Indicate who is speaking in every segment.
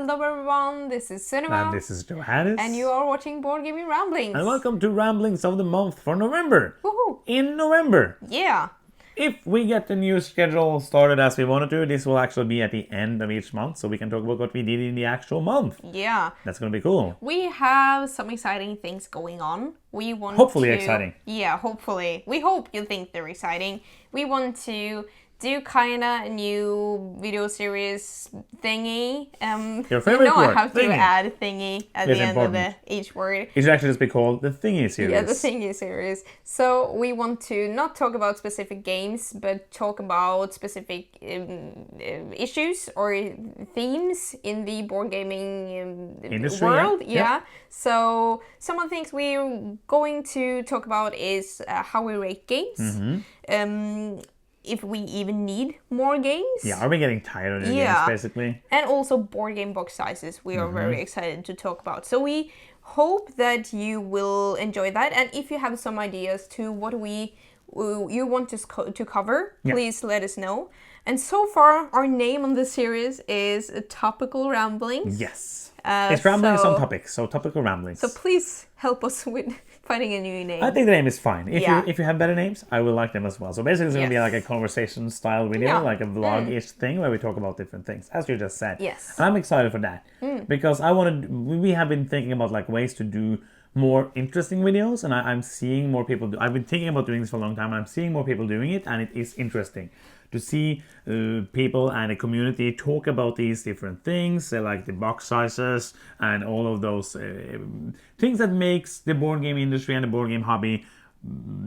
Speaker 1: Hello everyone, this is Sunniva.
Speaker 2: And this is Johannes.
Speaker 1: And you are watching Board Gaming Ramblings.
Speaker 2: And welcome to Ramblings of the Month for November.
Speaker 1: Woohoo!
Speaker 2: In November.
Speaker 1: Yeah.
Speaker 2: If we get the new schedule started as we wanted to, this will actually be at the end of each month, so we can talk about what we did in the actual month.
Speaker 1: Yeah.
Speaker 2: That's going to be cool.
Speaker 1: We have some exciting things going on. We want
Speaker 2: Hopefully
Speaker 1: to...
Speaker 2: exciting.
Speaker 1: Yeah, hopefully. We hope you think they're exciting. We want to do kind of a new video series thingy.
Speaker 2: Your favorite
Speaker 1: you know
Speaker 2: word,
Speaker 1: I have
Speaker 2: thingy.
Speaker 1: to add thingy at
Speaker 2: It's
Speaker 1: the end
Speaker 2: important.
Speaker 1: of each word.
Speaker 2: It should actually just be called the Thingy series.
Speaker 1: Yeah, the thingy series. So we want to not talk about specific games, but talk about specific issues or themes in the board gaming
Speaker 2: industry
Speaker 1: world.
Speaker 2: Yeah.
Speaker 1: Yeah. So some of the things we're going to talk about is how we rate games.
Speaker 2: Mm-hmm.
Speaker 1: If we even need more games.
Speaker 2: Yeah, are we getting tired of the games, basically?
Speaker 1: And also board game box sizes we are very excited to talk about. So we hope that you will enjoy that. And if you have some ideas to what you want us to cover, please let us know. And so far, our name on this series is Topical Ramblings.
Speaker 2: Yes. It's ramblings
Speaker 1: so-
Speaker 2: on topics, so topical ramblings.
Speaker 1: So please help us with finding a new name.
Speaker 2: I think the name is fine.
Speaker 1: Yeah.
Speaker 2: If you have better names, I will like them as well. So basically it's going to be
Speaker 1: Yes.
Speaker 2: like a conversation style video,
Speaker 1: Yeah.
Speaker 2: like a vlog-ish thing where we talk about different things, as you just said.
Speaker 1: Yes.
Speaker 2: And I'm excited for that because we have been thinking about like ways to do more interesting videos, and I'm seeing more people do. I've been thinking about doing this for a long time, and I'm seeing more people doing it, and it is interesting to see people and the community talk about these different things, like the box sizes and all of those things that makes the board game industry and the board game hobby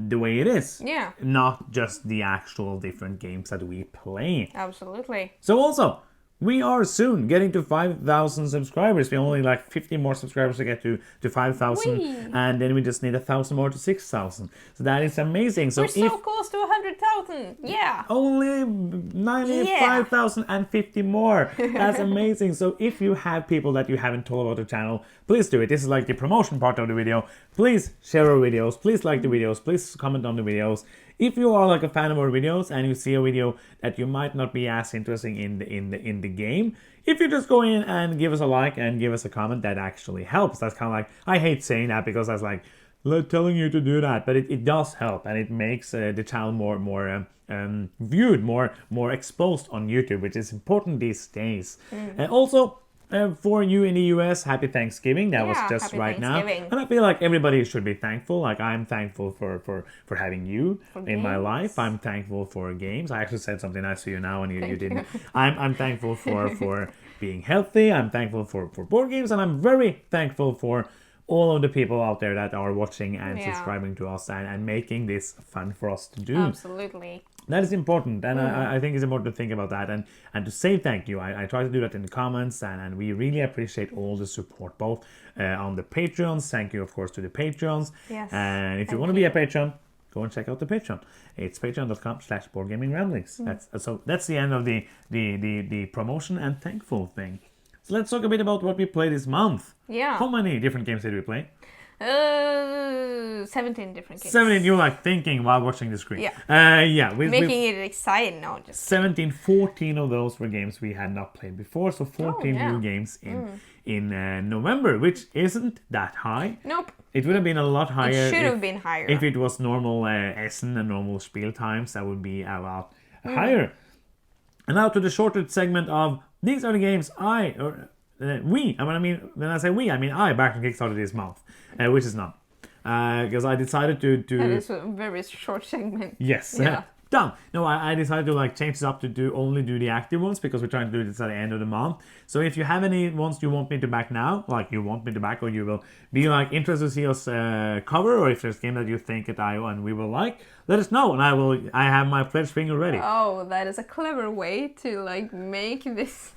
Speaker 2: the way it is.
Speaker 1: Yeah.
Speaker 2: Not just the actual different games that we play.
Speaker 1: Absolutely.
Speaker 2: So also, we are soon getting to 5,000 subscribers. We only like 50 more subscribers to get to 5,000,
Speaker 1: Whee!
Speaker 2: and then we just need 1,000 more to 6,000. So that is amazing. So
Speaker 1: We're so close to 100,000. Yeah.
Speaker 2: only 95,050 more. That's amazing. So if you have people that you haven't told about the channel, please do it. This is like the promotion part of the video. Please share our videos. Please like the videos. Please comment on the videos. If you are like a fan of our videos and you see a video that you might not be as interesting in the game, if you just go in and give us a like and give us a comment, that actually helps. That's kind of like, I hate saying that because that's like telling you to do that, but it does help, and it makes the channel more viewed, more exposed on YouTube, which is important these days. And also, for you in the US, happy Thanksgiving. That was just
Speaker 1: happy
Speaker 2: right now.
Speaker 1: Thanksgiving.
Speaker 2: And I feel like everybody should be thankful. Like I'm thankful for having you in my
Speaker 1: games.
Speaker 2: life. I'm thankful for games. I actually said something nice to you now and you didn't. I'm thankful for being healthy. I'm thankful for board games, and I'm very thankful for all of the people out there that are watching and subscribing to us and making this fun for us to do.
Speaker 1: Absolutely.
Speaker 2: That is important, and I think it's important to think about that and to say thank you. I try to do that in the comments, and we really appreciate all the support, both on the Patreons. Thank you, of course, to the Patreons.
Speaker 1: Yes,
Speaker 2: And if you want to be a Patreon, go and check out the Patreon. It's patreon.com/boardgamingramblings. That's the end of the promotion and thankful thing. So let's talk a bit about what we played this month.
Speaker 1: Yeah.
Speaker 2: How many different games did we play?
Speaker 1: 17 different games.
Speaker 2: 17. You were like thinking while watching the screen.
Speaker 1: Yeah.
Speaker 2: We
Speaker 1: Making it exciting now. Just
Speaker 2: 14 of those were games we had not played before, so 14 new games in November, which isn't that high.
Speaker 1: Nope.
Speaker 2: It would have been a lot higher.
Speaker 1: It should have been higher.
Speaker 2: If it was normal Essen and normal spiel times, that would be a lot higher. And now to the shorted segment of these are the games when I say we, I mean I backed on Kickstarter this month, which is not. Because I decided to
Speaker 1: That is a very short segment.
Speaker 2: Yes.
Speaker 1: Yeah.
Speaker 2: Done. No, I decided to like change this up to only do the active ones because we're trying to do this at the end of the month. So if you have any ones you want me to back now, like you want me to back, or you will be like interested to see us cover, or if there's a game that you think that we will like, let us know, and I have my pledge finger ready.
Speaker 1: Oh, that is a clever way to like make this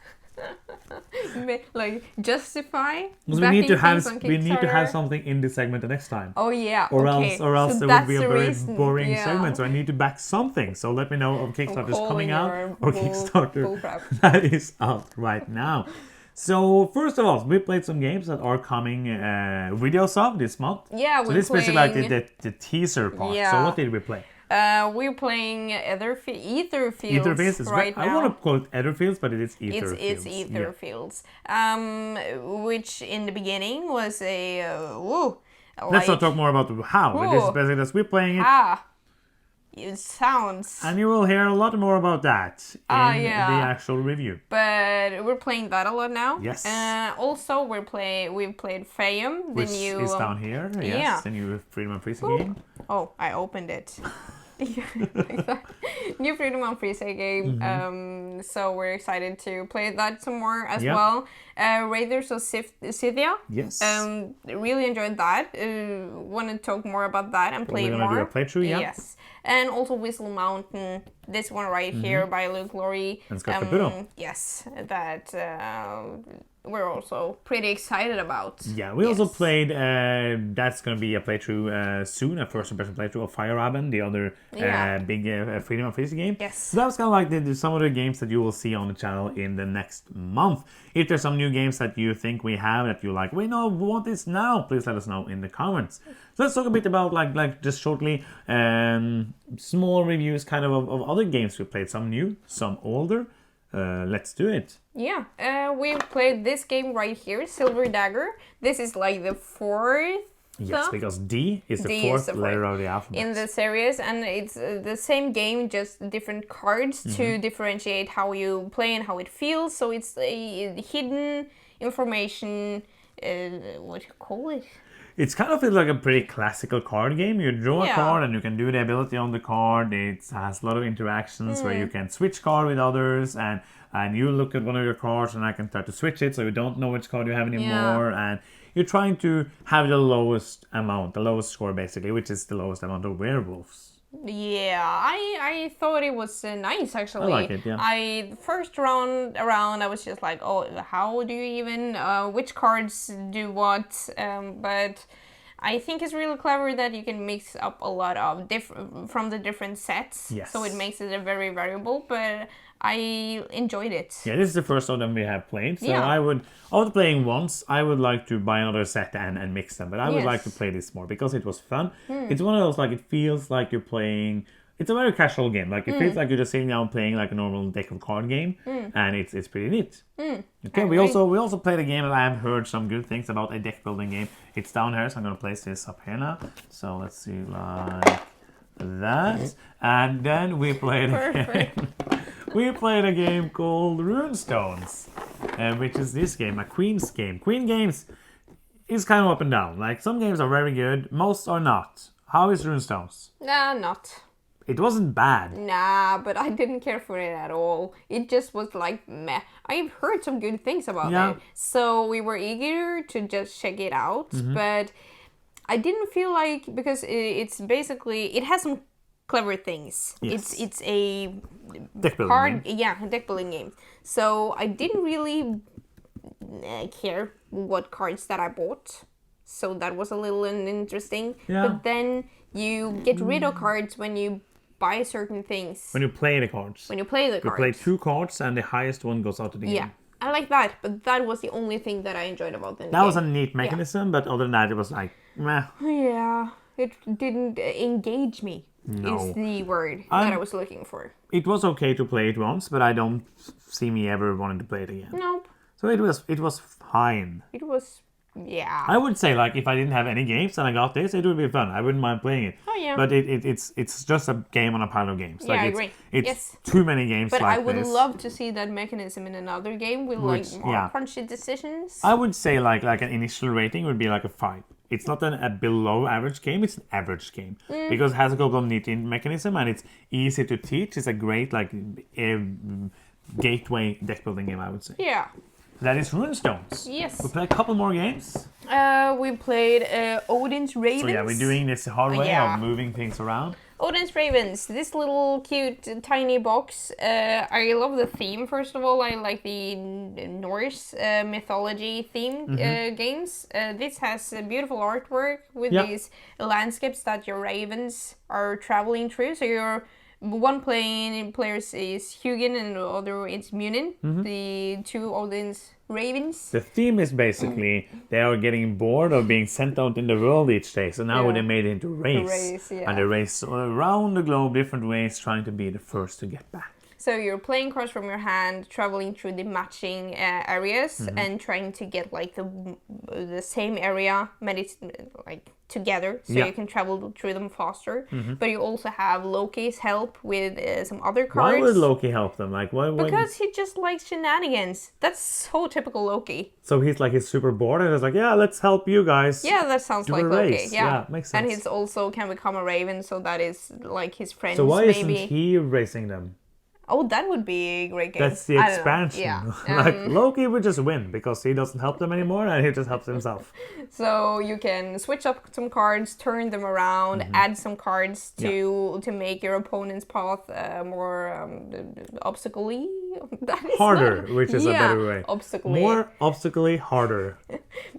Speaker 1: like justify.
Speaker 2: Because we need to have
Speaker 1: Kickstarter.
Speaker 2: something in this segment the next time.
Speaker 1: Oh yeah.
Speaker 2: Or
Speaker 1: okay.
Speaker 2: else
Speaker 1: So
Speaker 2: there would be a
Speaker 1: that's the
Speaker 2: very
Speaker 1: reason.
Speaker 2: boring
Speaker 1: Yeah.
Speaker 2: segment. So I need to back something. So let me know if Kickstarter is coming out or
Speaker 1: bull
Speaker 2: Kickstarter
Speaker 1: crap.
Speaker 2: that is out right now. So first of all, we played some games that are coming videos of this month.
Speaker 1: Yeah,
Speaker 2: so
Speaker 1: we're
Speaker 2: this is basically like
Speaker 1: playing...
Speaker 2: the teaser part. So
Speaker 1: Yeah.
Speaker 2: what did we play?
Speaker 1: We're playing Etherfields
Speaker 2: Etherfields is
Speaker 1: right now.
Speaker 2: I want to call it Etherfields, but it is Etherfields.
Speaker 1: It's Etherfields, which in the beginning was a
Speaker 2: Let's not talk more about the how, but this is basically as we're playing it.
Speaker 1: It sounds.
Speaker 2: And you will hear a lot more about that in the actual review.
Speaker 1: But we're playing that a lot now.
Speaker 2: Yes.
Speaker 1: Also, we've played Fayum,
Speaker 2: Which is down here. Yes, the new Freedom and Freezing game.
Speaker 1: Oh, I opened it. Like that. New Freedom and Freezing game. So we're excited to play that some more as well. Raiders of Scythia.
Speaker 2: Yes.
Speaker 1: Really enjoyed that. Want to talk more about that and play more.
Speaker 2: We're gonna do a playthrough.
Speaker 1: Yes. And also Whistle Mountain, this one right here by Luke Laurie.
Speaker 2: And Scott Caputo.
Speaker 1: Yes, that we're also pretty excited about.
Speaker 2: Yeah, we also played, that's going to be a playthrough soon, a first impression playthrough of Fire Rabin, the other big Freedom and Freezing game.
Speaker 1: Yes.
Speaker 2: So that was kind of like some of the games that you will see on the channel in the next month. If there's some new games that you think we have that you like, we want this now, please let us know in the comments. So let's talk a bit about, like just shortly, small reviews kind of other games we played. Some new, some older. Let's do it.
Speaker 1: Yeah, we played this game right here, Silver Dagger. This is like the fourth.
Speaker 2: Yes, because D is the fourth letter of the alphabet.
Speaker 1: In the series, and it's the same game, just different cards to differentiate how you play and how it feels. So it's a hidden information, what do you call it?
Speaker 2: It's kind of like a pretty classical card game. You draw a card and you can do the ability on the card. It has a lot of interactions where you can switch card with others, and you look at one of your cards and I can start to switch it so you don't know which card you have anymore. And you're trying to have the lowest amount, the lowest score basically, which is the lowest amount of werewolves.
Speaker 1: Yeah, I thought it was nice actually.
Speaker 2: I like it, yeah.
Speaker 1: First round around, I was just like, oh, how do you even, which cards do what? But I think it's really clever that you can mix up a lot of from the different sets.
Speaker 2: Yes.
Speaker 1: So it makes it a very variable, but I enjoyed it.
Speaker 2: Yeah, this is the first of them we have played. So after playing once, I would like to buy another set and mix them. But I would like to play this more because it was fun. It's one of those, like, it feels like you're playing... It's a very casual game. Like, it feels like you're just sitting down playing like a normal deck of card game. And it's pretty neat. Okay, we also played a game that I have heard some good things about, a deck building game. It's down here, so I'm going to place this up here now. So let's see, like that. And then we played we played a game called Runestones, which is this game, a Queen's game. Queen games is kind of up and down. Like, some games are very good, most are not. How is Runestones?
Speaker 1: Nah, not.
Speaker 2: It wasn't bad.
Speaker 1: Nah, but I didn't care for it at all. It just was like, meh. I've heard some good things about it. So we were eager to just check it out. But I didn't feel like, because it's basically, it has some clever things.
Speaker 2: Yes.
Speaker 1: It's a
Speaker 2: deck building game.
Speaker 1: Deck building game. So I didn't really care what cards that I bought. So that was a little interesting.
Speaker 2: Yeah.
Speaker 1: But then you get rid of cards when you buy certain things.
Speaker 2: When you play the cards.
Speaker 1: When you play the cards.
Speaker 2: You play 2 cards and the highest one goes out of the game.
Speaker 1: Yeah, I like that. But that was the only thing that I enjoyed about the game.
Speaker 2: That was a neat mechanism, but other than that, it was like, meh.
Speaker 1: Yeah, it didn't engage me.
Speaker 2: No.
Speaker 1: Is the word that I was looking for.
Speaker 2: It was okay to play it once, but I don't see me ever wanting to play it again.
Speaker 1: Nope.
Speaker 2: So it was fine.
Speaker 1: It was, yeah.
Speaker 2: I would say, like, if I didn't have any games and I got this, it would be fun. I wouldn't mind playing it.
Speaker 1: Oh yeah.
Speaker 2: But it's just a game on a pile of games.
Speaker 1: Yeah,
Speaker 2: like,
Speaker 1: I agree.
Speaker 2: It's too many games.
Speaker 1: But
Speaker 2: like
Speaker 1: I would
Speaker 2: this.
Speaker 1: love to see that mechanism in another game with like more crunchy decisions.
Speaker 2: I would say like an initial rating would be like a 5. It's not a below average game, it's an average game. Because it has a couple of neat mechanism and it's easy to teach. It's a great gateway deck building game, I would say.
Speaker 1: Yeah.
Speaker 2: That is Runestones.
Speaker 1: Yes.
Speaker 2: We played a couple more games.
Speaker 1: We played Odin's Ravens.
Speaker 2: So yeah, we're doing this the hard way of moving things around.
Speaker 1: Odin's Ravens, this little cute tiny box. I love the theme, first of all. I like the Norse mythology themed games. This has beautiful artwork with these landscapes that your ravens are traveling through. So you're one player is Hugin and the other is Munin. The two Odin's ravens.
Speaker 2: The theme is basically they are getting bored of being sent out in the world each day. So now they made it into a race. And they race around the globe different ways, trying to be the first to get back.
Speaker 1: So you're playing cards from your hand, traveling through the matching areas, and trying to get like the same area like together, so you can travel through them faster. But you also have Loki's help with some other cards.
Speaker 2: Why would Loki help them? Like why?
Speaker 1: Because he just likes shenanigans. That's so typical Loki.
Speaker 2: So he's super bored and he's like, yeah, let's help you guys.
Speaker 1: Yeah, that sounds like Loki. Yeah,
Speaker 2: makes sense.
Speaker 1: And he's also can become a raven, so that is like his friends.
Speaker 2: So why
Speaker 1: maybe.
Speaker 2: isn't he racing them?
Speaker 1: Oh, that would be a great game.
Speaker 2: That's the expansion.
Speaker 1: Yeah.
Speaker 2: Like Loki would just win because he doesn't help them anymore and he just helps himself.
Speaker 1: So you can switch up some cards, turn them around, add some cards to make your opponent's path more obstacle-y.
Speaker 2: Harder, which is a better way.
Speaker 1: Obstacle-y.
Speaker 2: More obstacle-y, harder.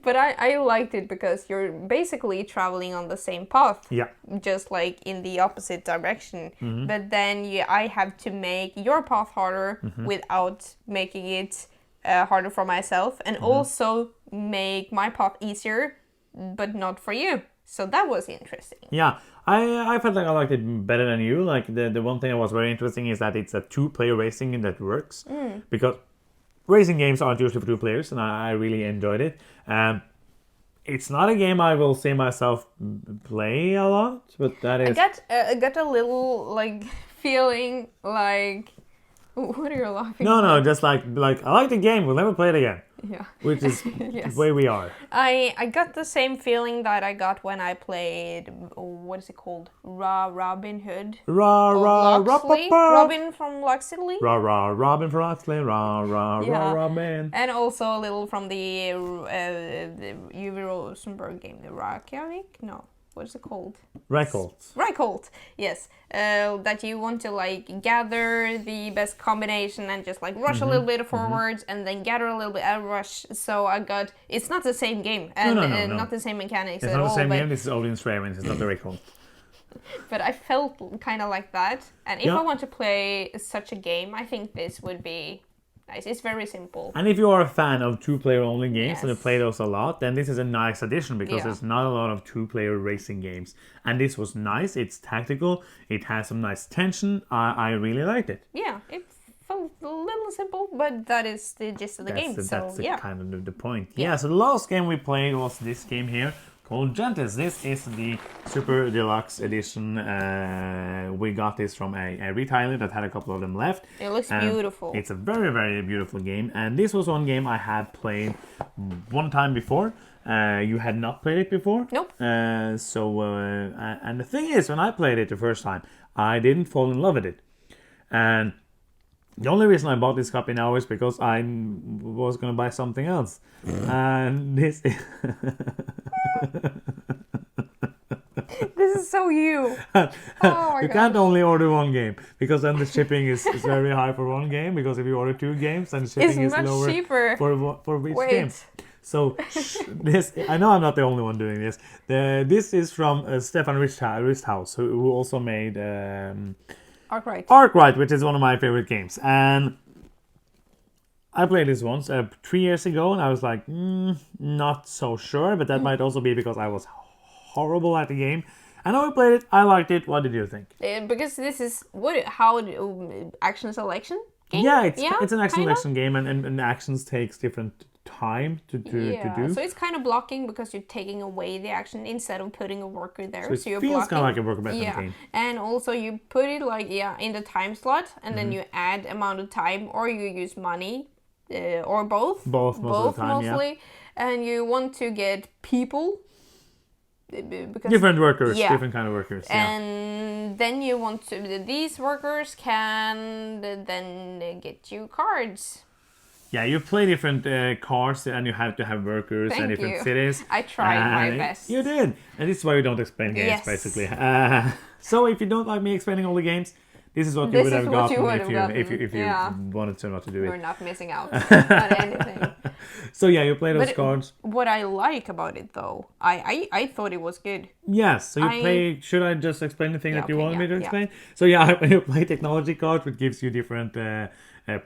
Speaker 1: But I liked it because you're basically traveling on the same path.
Speaker 2: Yeah.
Speaker 1: Just like in the opposite direction. But then I have to make your path harder without making it harder for myself, and also make my path easier, but not for you. So that was interesting.
Speaker 2: Yeah, I felt like I liked it better than you. Like the one thing that was very interesting is that it's a two-player racing game that works, because racing games aren't usually for two players, and I really enjoyed it. It's not a game I will see myself play a lot, but that is.
Speaker 1: I got a little like feeling like. What are you laughing?
Speaker 2: No, just like I like the game. We'll never play it again.
Speaker 1: Yeah.
Speaker 2: Which is the way we are.
Speaker 1: I got the same feeling that I got when I played. What is it called? Robin Hood. Robin from Loxley.
Speaker 2: Robin from Loxley. Robin.
Speaker 1: And also a little from the Uwe Rosenberg game, the Reykjavik. No. What is it called? Reykjavik, yes. That you want to like gather the best combination and just like rush a little bit forwards and then gather a little bit and rush. So it's not the same game and
Speaker 2: no.
Speaker 1: Not the same mechanics
Speaker 2: it's
Speaker 1: at all.
Speaker 2: It's not the same game, this is Odin's Ravens, it's not the Reykjavik.
Speaker 1: But I felt kind of like that. And if I want to play such a game, I think this would be nice. It's very simple.
Speaker 2: And if you are a fan of two-player only games and you play those a lot, then this is a nice addition because there's not a lot of two-player racing games. And this was nice. It's tactical. It has some nice tension. I really liked it.
Speaker 1: Yeah, it felt a little simple, but that is the gist of the game.
Speaker 2: That's kind of the point. Yeah, so the last game we played was this game here called Gentis. This is the Super Deluxe Edition. We got this from a retailer that had a couple of them left.
Speaker 1: It looks beautiful.
Speaker 2: It's a very, very beautiful game. And this was one game I had played one time before. You had not played it before?
Speaker 1: Nope.
Speaker 2: And the thing is, when I played it the first time, I didn't fall in love with it. And the only reason I bought this copy now is because I was going to buy something else. And this is...
Speaker 1: This is so you.
Speaker 2: You can't only order one game because then the shipping is very high for one game, because if you order two games then the shipping is lower
Speaker 1: cheaper
Speaker 2: for each game. So this, I know I'm not the only one doing this. This is from Stefan Risthaus, who also made Arkwright, which is one of my favorite games. And I played this once 3 years ago, and I was like, not so sure, but that might also be because I was horrible at the game. I know I played it, I liked it. What did you think?
Speaker 1: Because this is action selection game?
Speaker 2: Yeah, it's an action selection game, and actions takes different time to do.
Speaker 1: So it's kind of blocking because you're taking away the action instead of putting a worker there.
Speaker 2: So it feels kind of like a worker placement game.
Speaker 1: And also you put it like in the time slot, and then you add amount of time, or you use money, or both.
Speaker 2: Both most of the time,
Speaker 1: mostly. And you want to get people. Because,
Speaker 2: different workers, different kind of workers.
Speaker 1: And then you want to, these workers can then get you cards.
Speaker 2: Yeah, you play different cars, and you have to have workers and different cities.
Speaker 1: I tried my best.
Speaker 2: You did, and this is why we don't explain games, basically. So if you don't like me explaining all the games, this is what you would have gotten if you wanted to not to do it.
Speaker 1: You're not missing out on anything.
Speaker 2: So yeah, you play those cards.
Speaker 1: what I like about it, though, I thought it was good.
Speaker 2: Yes, so you play. Should I just explain the thing that you wanted me to explain?
Speaker 1: Yeah.
Speaker 2: So yeah, you play technology cards, which gives you different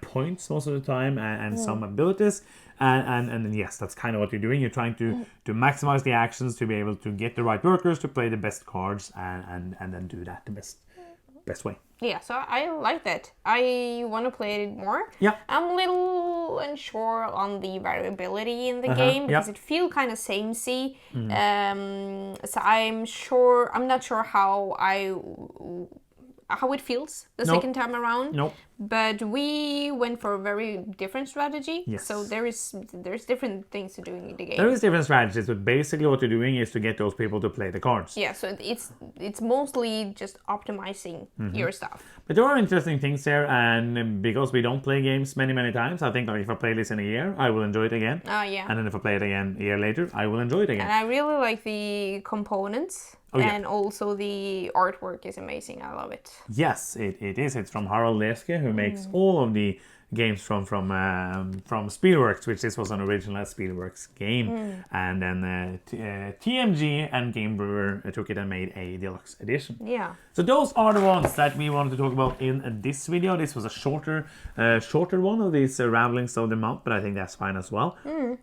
Speaker 2: points most of the time and some abilities. And then yes, that's kind of what you're doing. You're trying to maximize the actions to be able to get the right workers to play the best cards and then do that the best way.
Speaker 1: Yeah, so I like that. I want to play it more.
Speaker 2: Yeah.
Speaker 1: I'm a little unsure on the variability in the game because it feels kind of samey. So I'm not sure how it feels the second time around.
Speaker 2: Nope.
Speaker 1: But we went for a very different strategy.
Speaker 2: Yes.
Speaker 1: So there's different things to do in the game.
Speaker 2: There is different strategies, but basically what you're doing is to get those people to play the cards.
Speaker 1: Yeah, so it's mostly just optimizing your stuff.
Speaker 2: But there are interesting things here, and because we don't play games many times, I think like if I play this in a year, I will enjoy it again.
Speaker 1: Yeah.
Speaker 2: And then if I play it again a year later, I will enjoy it again.
Speaker 1: And I really like the components. And also the artwork is amazing. I love it.
Speaker 2: Yes, it is. It's from Harald Leske, who makes all of the games from Spielworks, which this was an original Spielworks game. And then TMG and Game Brewer took it and made a deluxe edition.
Speaker 1: Yeah.
Speaker 2: So those are the ones that we wanted to talk about in this video. This was a shorter one of these ramblings of the month, but I think that's fine as well.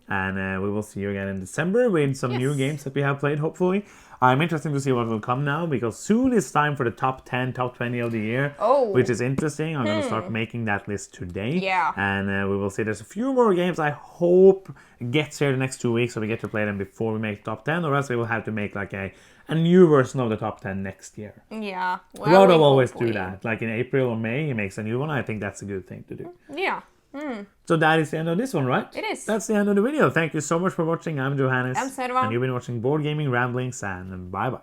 Speaker 2: And we will see you again in December with some new games that we have played, hopefully. I'm interested to see what will come now, because soon it's time for the top 10, top 20 of the year, which is interesting. I'm going to start making that list today.
Speaker 1: Yeah.
Speaker 2: And we will see. There's a few more games I hope gets here the next 2 weeks, so we get to play them before we make top 10, or else we will have to make like a new version of the top 10 next year.
Speaker 1: Yeah.
Speaker 2: Well, Rod will always do that. Like in April or May, he makes a new one. I think that's a good thing to do.
Speaker 1: Yeah.
Speaker 2: So that is the end of this one, right?
Speaker 1: It is.
Speaker 2: That's the end of the video. Thank you so much for watching. I'm Johannes.
Speaker 1: I'm Serva.
Speaker 2: And you've been watching Board Gaming Ramblings, and bye-bye.